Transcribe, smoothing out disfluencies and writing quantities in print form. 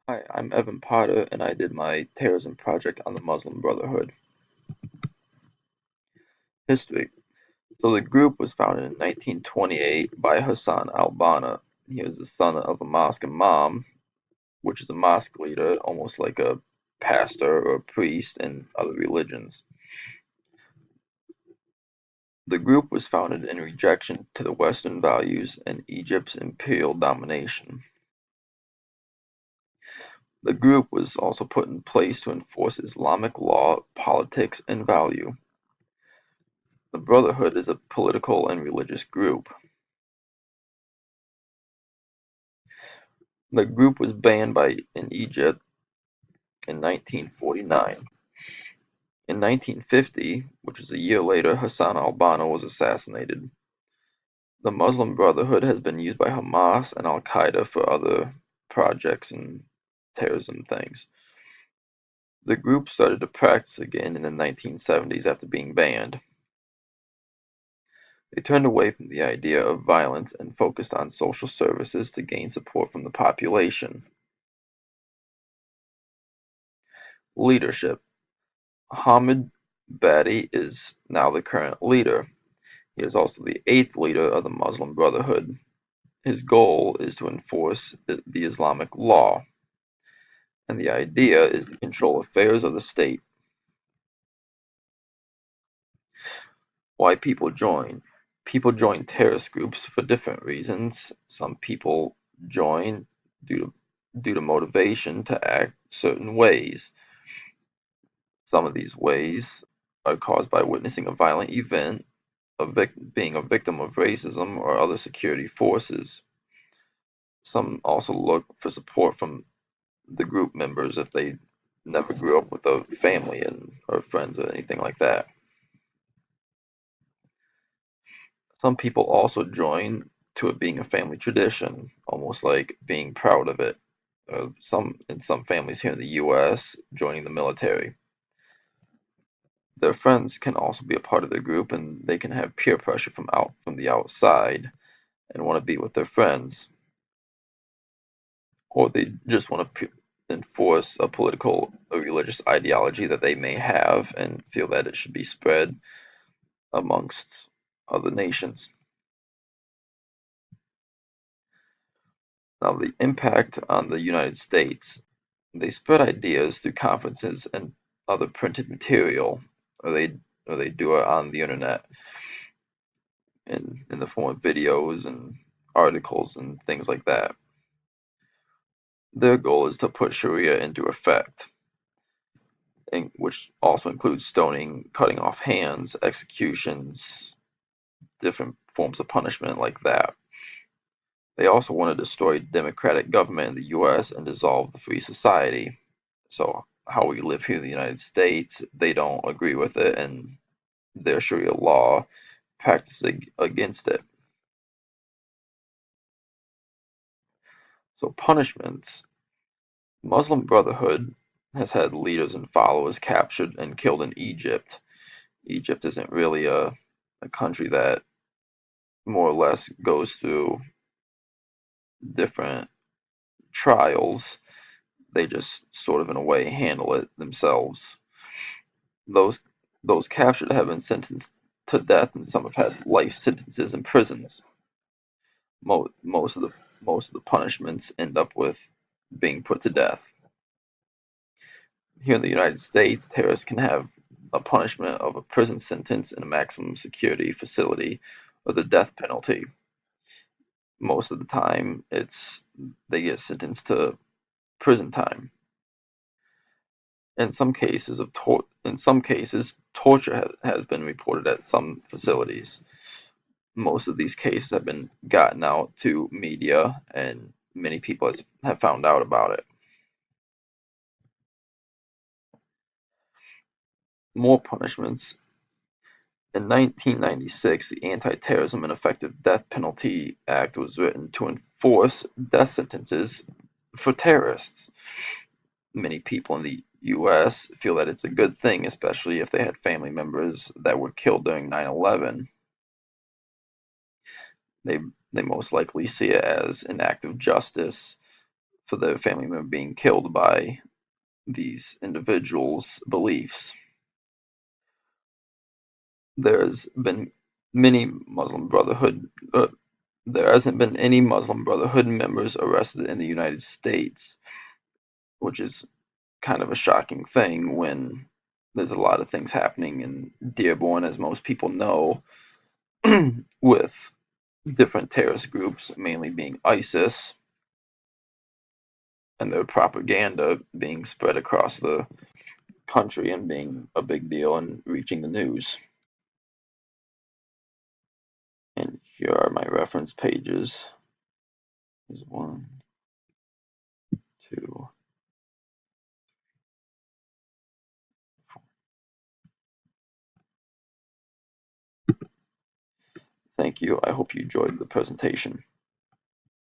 Hi, I'm Evan Potter, and I did my terrorism project on the Muslim Brotherhood. History. So the group was founded in 1928 by Hassan al-Banna. He was the son of a mosque imam, which is a mosque leader, almost like a pastor or a priest in other religions. The group was founded in rejection to the Western values and Egypt's imperial domination. The group was also put in place to enforce Islamic law, politics, and value. The Brotherhood is a political and religious group. The group was banned in Egypt in 1949. In 1950, which was a year later, Hassan al-Banna was assassinated. The Muslim Brotherhood has been used by Hamas and Al-Qaeda for other projects and terrorism things. The group started to practice again in the 1970s after being banned. They turned away from the idea of violence and focused on social services to gain support from the population. Leadership. Hamid Badi is now the current leader. He is also the eighth leader of the Muslim Brotherhood. His goal is to enforce the Islamic law, and the idea is to control affairs of the state. Why people join? People join terrorist groups for different reasons. Some people join due to motivation to act certain ways. Some of these ways are caused by witnessing a violent event, being a victim of racism or other security forces. Some also look for support from the group members if they never grew up with a family or friends or anything like that. Some people also join to it being a family tradition, almost like being proud of it. In some families here in the U.S., joining the military. Their friends can also be a part of the group, and they can have peer pressure from the outside and want to be with their friends, or they just want to enforce a political or religious ideology that they may have and feel that it should be spread amongst other nations. Now, the impact on the United States. They spread ideas through conferences and other printed material, or they do it on the internet in the form of videos and articles and things like that. Their goal is to put Sharia into effect, which also includes stoning, cutting off hands, executions, different forms of punishment like that. They also want to destroy democratic government in the US and dissolve the free society. So how we live here in the United States, they don't agree with it, and their Sharia law practices against it. So punishments. Muslim Brotherhood has had leaders and followers captured and killed in Egypt. Egypt isn't really a country that more or less goes through different trials. They just sort of in a way handle it themselves. Those those captured have been sentenced to death, and some have had life sentences in prisons. Most of the punishments end up with being put to death. Here in the United States, terrorists can have a punishment of a prison sentence in a maximum security facility or the death penalty. Most of the time, it's they get sentenced to prison time. In some cases, torture has been reported at some facilities. Most of these cases have been gotten out to media, and many people have found out about it. More punishments. In 1996, the Anti-Terrorism and Effective Death Penalty Act was written to enforce death sentences for terrorists. Many people in the US feel that it's a good thing, especially if they had family members that were killed during 9/11. They they most likely see it as an act of justice for their family member being killed by these individuals' beliefs. There's been many Muslim Brotherhood. There hasn't been any Muslim Brotherhood members arrested in the United States, which is kind of a shocking thing when there's a lot of things happening in Dearborn, as most people know, with different terrorist groups, mainly being ISIS, and their propaganda being spread across the country and being a big deal and reaching the news. And here are my reference pages. Here's 1, 2. Thank you. I hope you enjoyed the presentation.